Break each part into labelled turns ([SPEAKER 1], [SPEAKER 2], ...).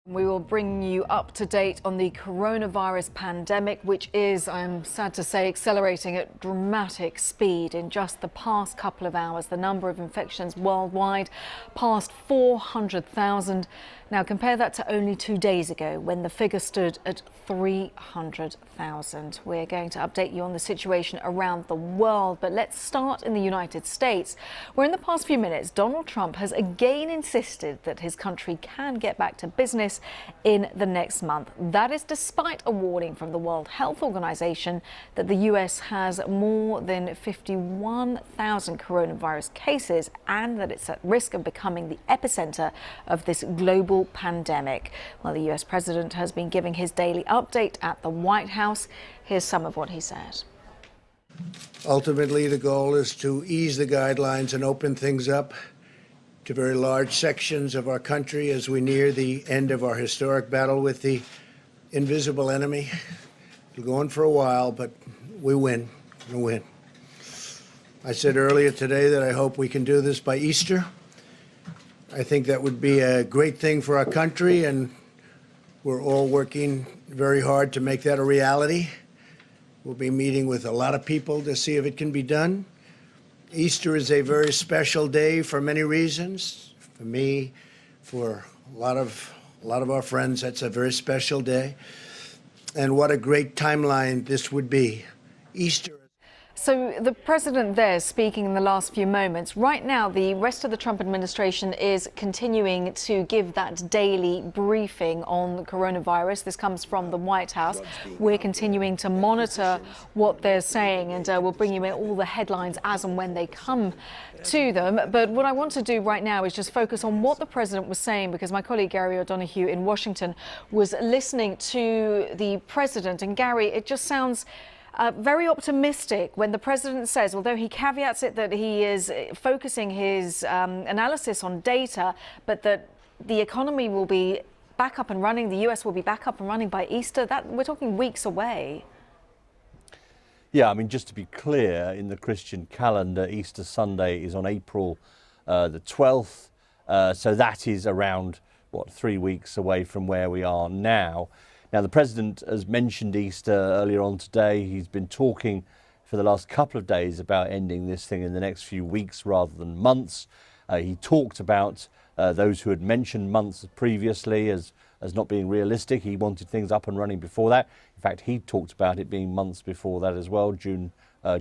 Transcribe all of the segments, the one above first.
[SPEAKER 1] We will bring you up to date on the coronavirus pandemic, which is, I'm sad to say, accelerating at dramatic speed. In just the past couple of hours, the number of infections worldwide passed 400,000. Now compare that to only 2 days ago when the figure stood at 300,000. We're going to update you on the situation around the world, but let's start in the United States, where in the past few minutes, Donald Trump has again insisted that his country can get back to business in the next month. That is despite a warning from the World Health Organization that the US has more than 51,000 coronavirus cases and that it's at risk of becoming the epicenter of this global pandemic. Well, the US president has been giving his daily update at the White House. Here's some of what he said.
[SPEAKER 2] Ultimately, the goal is to ease the guidelines and open things up to very large sections of our country as we near the end of our historic battle with the invisible enemy. It'll go on for a while, but we win. We'll win. I said earlier today that I hope we can do this by Easter. I think that would be a great thing for our country, and we're all working very hard to make that a reality. We'll be meeting with a lot of people to see if it can be done. Easter is a very special day for many reasons. For me, for a lot of our friends, that's a very special day. And what a great timeline this would be. Easter.
[SPEAKER 1] So the president there speaking in the last few moments. Right now, the rest of the Trump administration is continuing to give that daily briefing on the coronavirus. This comes from the White House. We're continuing to monitor what they're saying, and we'll bring you in all the headlines as and when they come to them. But what I want to do right now is just focus on what the president was saying, because my colleague Gary O'Donoghue in Washington was listening to the president. And Gary, it just sounds very optimistic when the president says, although he caveats it that he is focusing his analysis on data, but that the economy will be back up and running, the US will be back up and running by Easter. That we're talking weeks away.
[SPEAKER 3] Yeah, I mean, just to be clear, in the Christian calendar, Easter Sunday is on April the 12th. So that is around, 3 weeks away from where we are now. Now, the president has mentioned Easter earlier on today. He's been talking for the last couple of days about ending this thing in the next few weeks rather than months. He talked about those who had mentioned months previously as not being realistic. He wanted things up and running before that. In fact, he talked about it being months before that as well, June,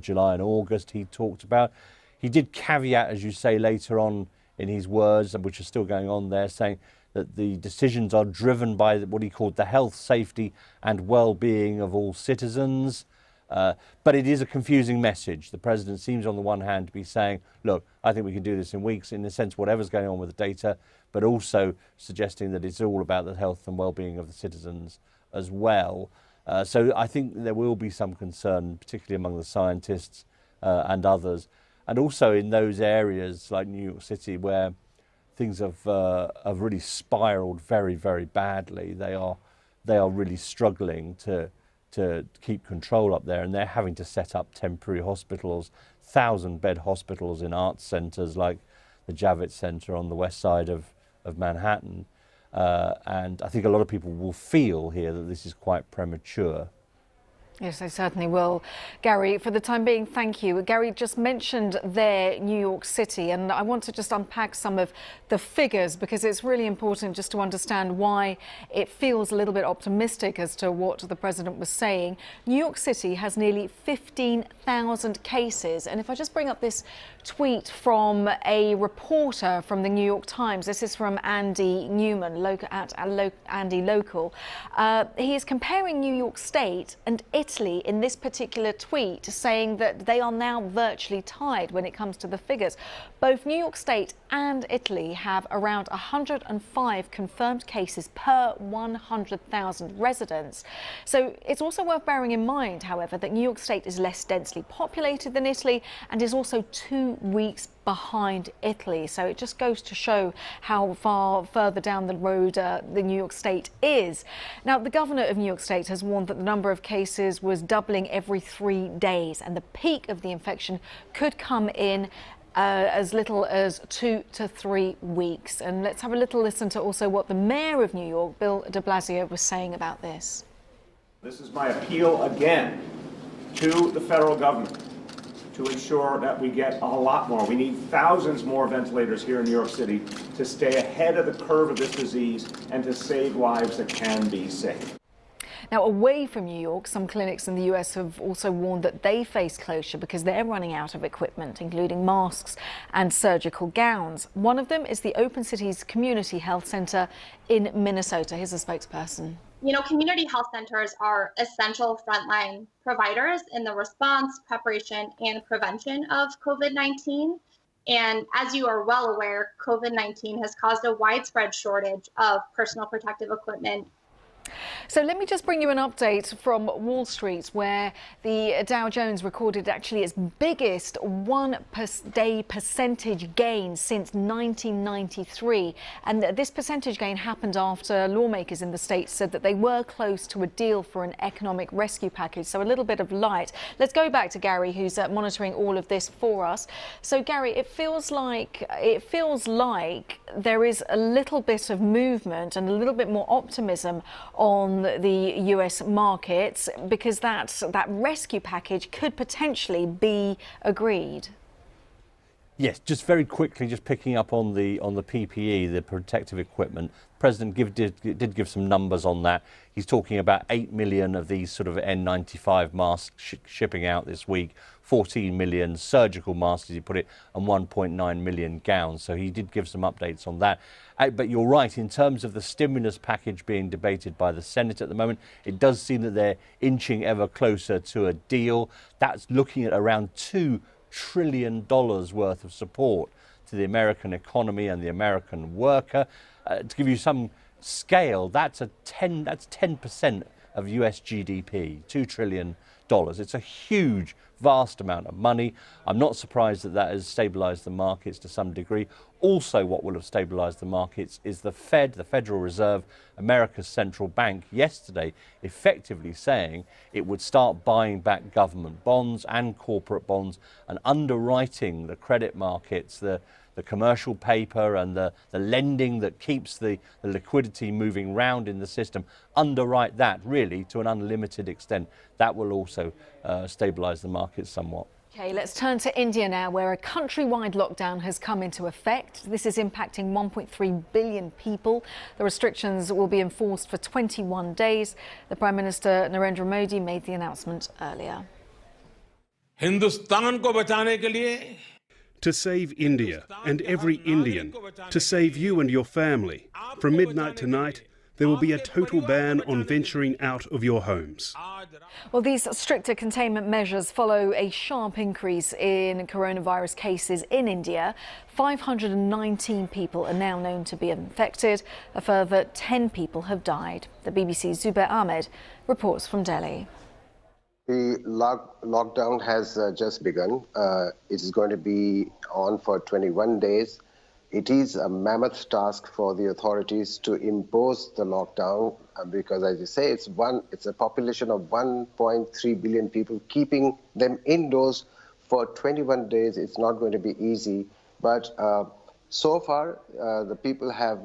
[SPEAKER 3] July and August he talked about. He did caveat, as you say, later on in his words, which are still going on there, saying that the decisions are driven by what he called the health, safety and well-being of all citizens. But it is a confusing message. The president seems on the one hand to be saying, look, I think we can do this in weeks, in a sense, whatever's going on with the data, but also suggesting that it's all about the health and well-being of the citizens as well. So I think there will be some concern, particularly among the scientists and others. And also in those areas like New York City where things have really spiraled very, very badly. They are really struggling to keep control up there, and they're having to set up temporary hospitals, 1,000-bed hospitals in arts centres like the Javits Centre on the west side of Manhattan. And I think a lot of people will feel here that this is quite premature.
[SPEAKER 1] Yes, they certainly will. Gary, for the time being, thank you. Gary just mentioned there New York City, and I want to just unpack some of the figures because it's really important just to understand why it feels a little bit optimistic as to what the president was saying. New York City has nearly 15,000 cases, and if I just bring up this tweet from a reporter from the New York Times, this is from Andy Newman, at Andy Local. He is comparing New York State and Italy in this particular tweet, saying that they are now virtually tied when it comes to the figures. Both New York State and Italy have around 105 confirmed cases per 100,000 residents. So it's also worth bearing in mind, however, that New York State is less densely populated than Italy and is also 2 weeks behind Italy. So it just goes to show how far further down the road the New York State is. Now, the governor of New York State has warned that the number of cases was doubling every 3 days, and the peak of the infection could come in as little as 2 to 3 weeks. And let's have a little listen to also what the Mayor of New York, Bill de Blasio, was saying about this.
[SPEAKER 4] This is my appeal again to the federal government to ensure that we get a lot more. We need thousands more ventilators here in New York City to stay ahead of the curve of this disease and to save lives that can be saved.
[SPEAKER 1] Now, away from New York, some clinics in the US have also warned that they face closure because they're running out of equipment, including masks and surgical gowns. One of them is the Open Cities Community Health Center in Minnesota. Here's a spokesperson.
[SPEAKER 5] You know, community health centers are essential frontline providers in the response, preparation, and prevention of COVID-19. And as you are well aware, COVID-19 has caused a widespread shortage of personal protective equipment.
[SPEAKER 1] So let me just bring you an update from Wall Street, where the Dow Jones recorded actually its biggest one-day percentage gain since 1993. And this percentage gain happened after lawmakers in the states said that they were close to a deal for an economic rescue package. So a little bit of light. Let's go back to Gary, who's monitoring all of this for us. So Gary, it feels like there is a little bit of movement and a little bit more optimism on the US markets, because that rescue package could potentially be agreed.
[SPEAKER 3] Yes, just very quickly, just picking up on the PPE, the protective equipment. President did give some numbers on that. He's talking about 8 million of these sort of N95 masks shipping out this week, 14 million surgical masks, as he put it, and 1.9 million gowns. So he did give some updates on that. But you're right, in terms of the stimulus package being debated by the Senate at the moment, it does seem that they're inching ever closer to a deal. That's looking at around $2 trillion worth of support to the American economy and the American worker. To give you some scale, that's 10% of US GDP, $2 trillion. It's a huge, vast amount of money. I'm not surprised that that has stabilised the markets to some degree. Also, what will have stabilised the markets is the Fed, the Federal Reserve, America's central bank, yesterday effectively saying it would start buying back government bonds and corporate bonds and underwriting the credit markets, the commercial paper and the lending that keeps the liquidity moving round in the system, underwrite that really to an unlimited extent. That will also stabilise the markets somewhat.
[SPEAKER 1] OK, let's turn to India now, where a countrywide lockdown has come into effect. This is impacting 1.3 billion people. The restrictions will be enforced for 21 days. The Prime Minister Narendra Modi made the announcement earlier.
[SPEAKER 6] Hindustan को बचाने के लिए,
[SPEAKER 7] to save India and every Indian, to save you and your family. From midnight tonight, there will be a total ban on venturing out of your homes.
[SPEAKER 1] Well, these stricter containment measures follow a sharp increase in coronavirus cases in India. 519 people are now known to be infected. A further 10 people have died. The BBC's Zubair Ahmed reports from Delhi.
[SPEAKER 8] The lockdown has just begun. It is going to be on for 21 days. It is a mammoth task for the authorities to impose the lockdown because, as you say, it's a population of 1.3 billion people. Keeping them indoors for 21 days, it's not going to be easy. But so far, the people have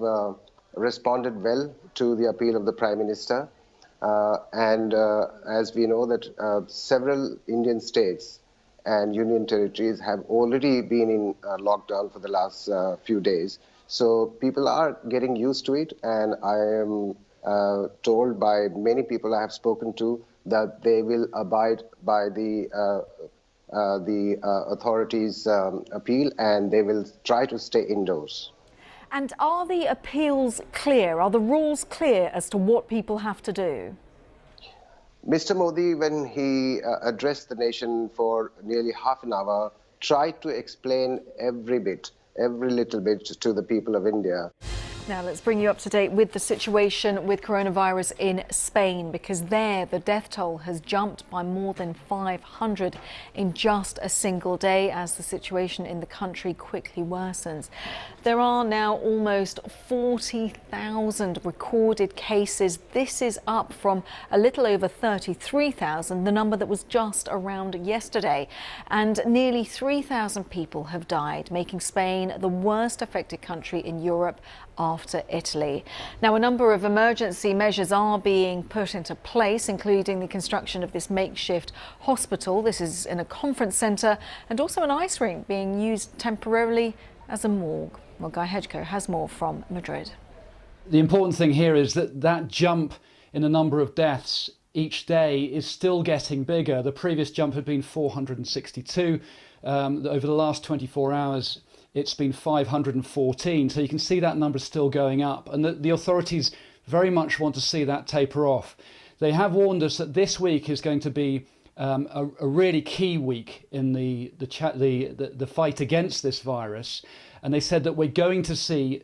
[SPEAKER 8] responded well to the appeal of the Prime Minister. And as we know that several Indian states and union territories have already been in lockdown for the last few days. So people are getting used to it, and I am told by many people I have spoken to that they will abide by the authorities' appeal, and they will try to stay indoors.
[SPEAKER 1] And are the appeals clear? Are the rules clear as to what people have to do?
[SPEAKER 8] Mr. Modi, when he addressed the nation for nearly half an hour, tried to explain every little bit to the people of India.
[SPEAKER 1] Now let's bring you up to date with the situation with coronavirus in Spain, because there the death toll has jumped by more than 500 in just a single day as the situation in the country quickly worsens. There are now almost 40,000 recorded cases. This is up from a little over 33,000, the number that was just around yesterday. And nearly 3,000 people have died, making Spain the worst affected country in Europe after Italy. Now, a number of emergency measures are being put into place, including the construction of this makeshift hospital. This is in a conference centre, and also an ice rink being used temporarily as a morgue. Well, Guy Hedgecoe has more from Madrid.
[SPEAKER 6] The important thing here is that that jump in the number of deaths each day is still getting bigger. The previous jump had been 462. Over the last 24 hours, it's been 514. So you can see that number is still going up. And the authorities very much want to see that taper off. They have warned us that this week is going to be a really key week in the fight against this virus. And they said that we're going to see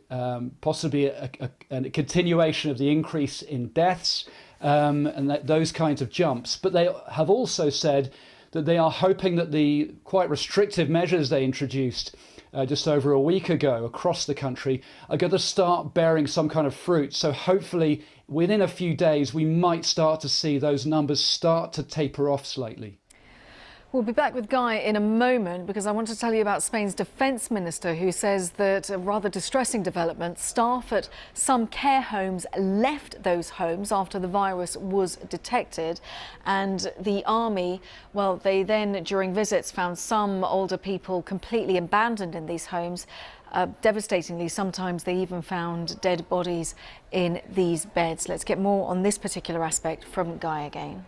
[SPEAKER 6] possibly a continuation of the increase in deaths and those kinds of jumps. But they have also said that they are hoping that the quite restrictive measures they introduced just over a week ago across the country are going to start bearing some kind of fruit. So hopefully within a few days we might start to see those numbers start to taper off slightly.
[SPEAKER 1] We'll be back with Guy in a moment, because I want to tell you about Spain's defence minister, who says that a rather distressing development. Staff at some care homes left those homes after the virus was detected, and the army, well, they then during visits found some older people completely abandoned in these homes. Devastatingly, sometimes they even found dead bodies in these beds. Let's get more on this particular aspect from Guy again.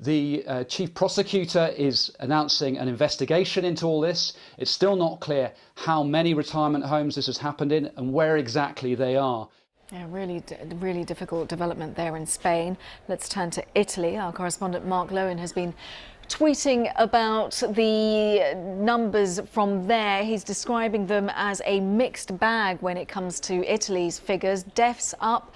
[SPEAKER 6] The chief prosecutor is announcing an investigation into all this. It's still not clear how many retirement homes this has happened in and where exactly they are.
[SPEAKER 1] Yeah, really difficult development there in Spain. Let's turn to Italy. Our correspondent Mark Lowen has been tweeting about the numbers from there. He's describing them as a mixed bag when it comes to Italy's figures. Deaths up.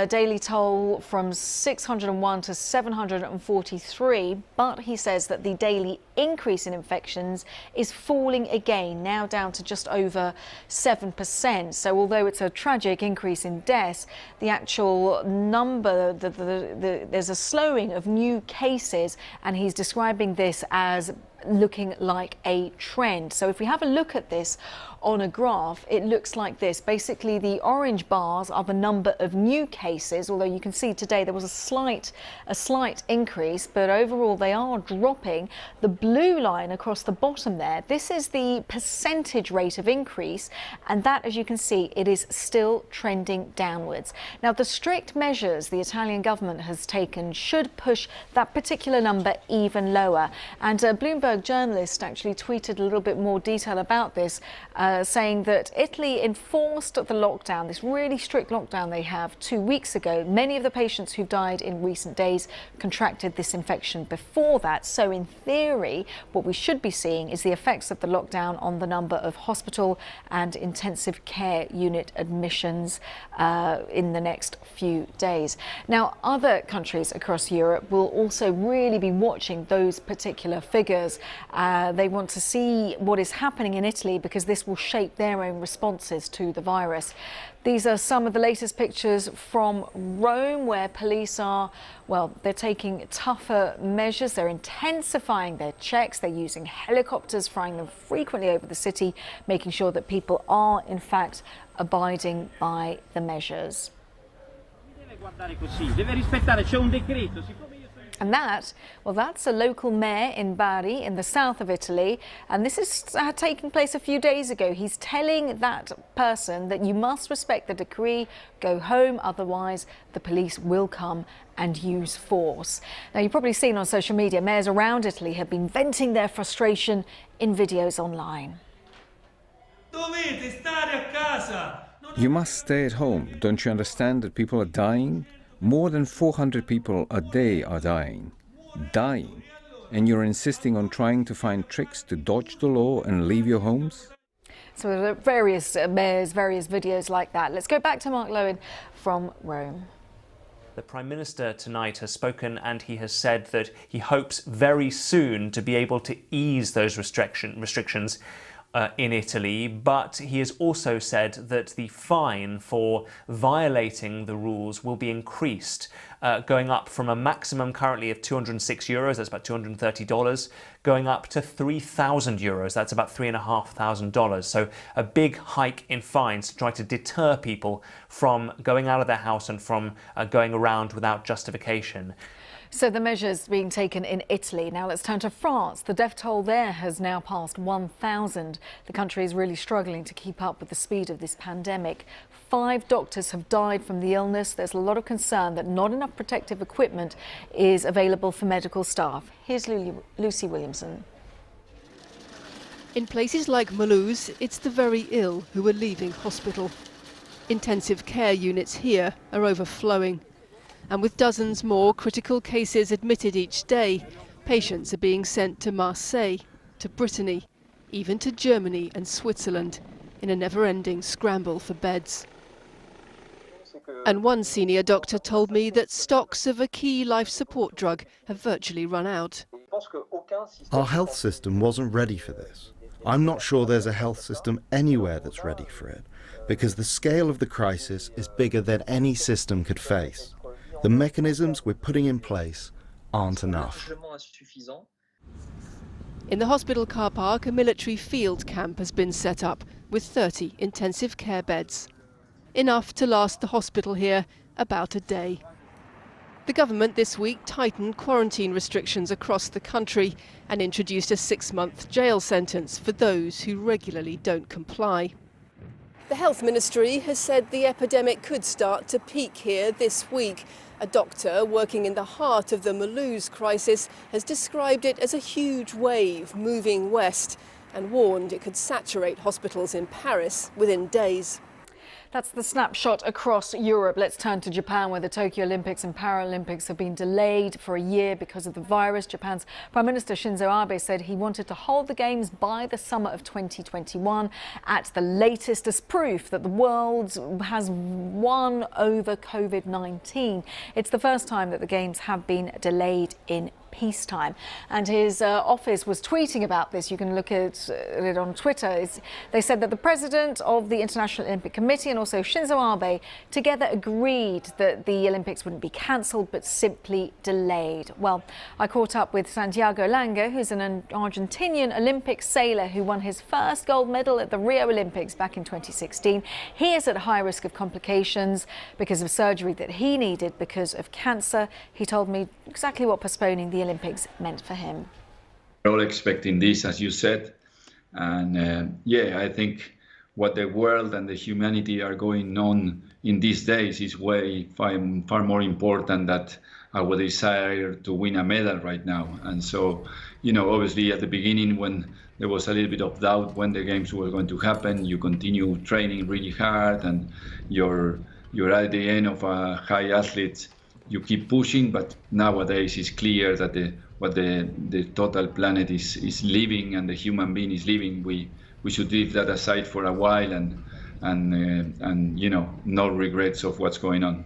[SPEAKER 1] Daily toll from 601 to 743, but he says that the daily increase in infections is falling again, now down to just over 7%. So although it's a tragic increase in deaths, the actual number, there's a slowing of new cases, and he's describing this as looking like a trend. So if we have a look at this on a graph, it looks like this. Basically, the orange bars are the number of new cases, although you can see today there was a slight increase, but overall they are dropping. The blue line across the bottom there, this is the percentage rate of increase, and that, as you can see, it is still trending downwards. Now, the strict measures the Italian government has taken should push that particular number even lower, and Bloomberg journalist actually tweeted a little bit more detail about this, saying that Italy enforced the lockdown, this really strict lockdown they have, 2 weeks ago. Many of the patients who've died in recent days contracted this infection before that. So in theory, what we should be seeing is the effects of the lockdown on the number of hospital and intensive care unit admissions in the next few days. Now, other countries across Europe will also really be watching those particular figures. They want to see what is happening in Italy, because this will shape their own responses to the virus. These are some of the latest pictures from Rome, where police are, well, they're taking tougher measures. They're intensifying their checks. They're using helicopters, flying them frequently over the city, making sure that people are, in fact, abiding by the measures. And that, well, that's a local mayor in Bari in the south of Italy. And this is taking place a few days ago. He's telling that person that you must respect the decree, go home, otherwise the police will come and use force. Now, you've probably seen on social media, mayors around Italy have been venting their frustration in videos online.
[SPEAKER 9] You must stay at home. Don't you understand that people are dying? More than 400 people a day are dying. And you're insisting on trying to find tricks to dodge the law and leave your homes?
[SPEAKER 1] So there are various mayors, various videos like that. Let's go back to Mark Lowen from Rome.
[SPEAKER 10] The Prime Minister tonight has spoken and he has said that he hopes very soon to be able to ease those restrictions in Italy, but he has also said that the fine for violating the rules will be increased, going up from a maximum currently of €206, that's about $230, going up to €3,000, that's about $3,500. So a big hike in fines to try to deter people from going out of their house and from going around without justification.
[SPEAKER 1] So the measures being taken in Italy. Now let's turn to France. The death toll there has now passed 1,000. The country is really struggling to keep up with the speed of this pandemic. 5 doctors have died from the illness. There's a lot of concern that not enough protective equipment is available for medical staff. Here's Lucy Williamson.
[SPEAKER 11] In places like Mulhouse, it's the very ill who are leaving hospital. Intensive care units here are overflowing. And with dozens more critical cases admitted each day, patients are being sent to Marseille, to Brittany, even to Germany and Switzerland, in a never-ending scramble for beds. And one senior doctor told me that stocks of a key life support drug have virtually run out.
[SPEAKER 12] Our health system wasn't ready for this. I'm not sure there's a health system anywhere that's ready for it, because the scale of the crisis is bigger than any system could face. The mechanisms we're putting in place aren't enough.
[SPEAKER 11] In the hospital car park, a military field camp has been set up with 30 intensive care beds. Enough to last the hospital here about a day. The government this week tightened quarantine restrictions across the country and introduced a 6-month jail sentence for those who regularly don't comply. The Health Ministry has said the epidemic could start to peak here this week. A doctor working in the heart of the Mulhouse crisis has described it as a huge wave moving west and warned it could saturate hospitals in Paris within days.
[SPEAKER 1] That's the snapshot across Europe. Let's turn to Japan, where the Tokyo Olympics and Paralympics have been delayed for a year because of the virus. Japan's Prime Minister Shinzo Abe said he wanted to hold the Games by the summer of 2021 at the latest, as proof that the world has won over COVID-19. It's the first time that the Games have been delayed in peacetime, and his office was tweeting about this. You can look at it on Twitter. They said that the president of the International Olympic Committee and also Shinzo Abe together agreed that the Olympics wouldn't be cancelled but simply delayed. Well, I caught up with Santiago Lange, who's an Argentinian Olympic sailor who won his first gold medal at the Rio Olympics back in 2016. He is at high risk of complications because of surgery that he needed because of cancer. He told me exactly what postponing the Olympics meant for him.
[SPEAKER 13] We're all expecting this, as you said, and I think what the world and the humanity are going on in these days is far more important than our desire to win a medal right now. And so, obviously at the beginning, when there was a little bit of doubt when the games were going to happen, you continue training really hard, and you're at the end of a high athlete. You keep pushing, but nowadays it's clear that the total planet is living and the human being is living. We should leave that aside for a while and no regrets of what's going on.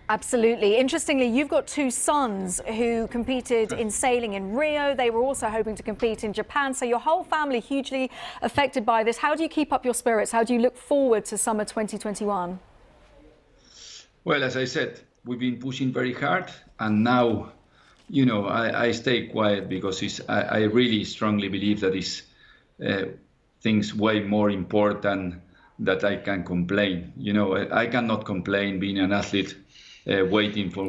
[SPEAKER 1] Absolutely. Interestingly, you've got 2 sons who competed in sailing in Rio. They were also hoping to compete in Japan. So your whole family hugely affected by this. How do you keep up your spirits? How do you look forward to summer 2021?
[SPEAKER 13] Well, as I said, we've been pushing very hard, and now, I stay quiet because I really strongly believe that it's things way more important that I can complain. I cannot complain being an athlete waiting for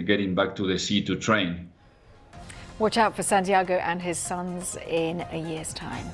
[SPEAKER 13] getting back to the sea to train.
[SPEAKER 1] Watch out for Santiago and his sons in a year's time.